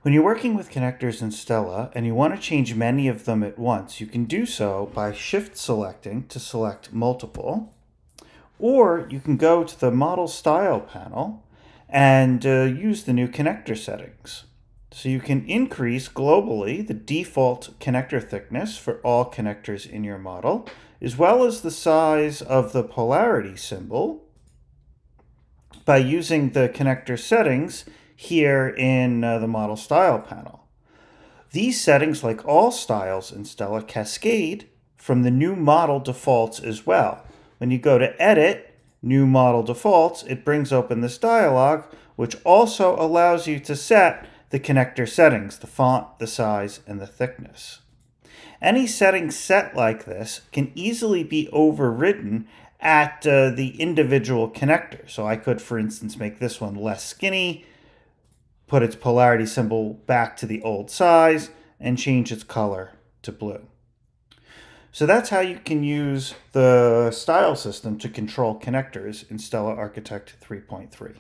When you're working with connectors in Stella and you want to change many of them at once, you can do so by shift selecting to select multiple, or you can go to the Model Style panel and use the new connector settings. So you can increase globally the default connector thickness for all connectors in your model, as well as the size of the polarity symbol by using the connector settings here in the Model Style panel. These settings, like all styles in Stella, cascade from the new model defaults as well. When you go to Edit, New Model Defaults, it brings open this dialog, which also allows you to set the connector settings, the font, the size, and the thickness. Any setting set like this can easily be overridden at the individual connector. So I could, for instance, make this one less skinny, put its polarity symbol back to the old size, and change its color to blue. So that's how you can use the style system to control connectors in Stella Architect 3.3.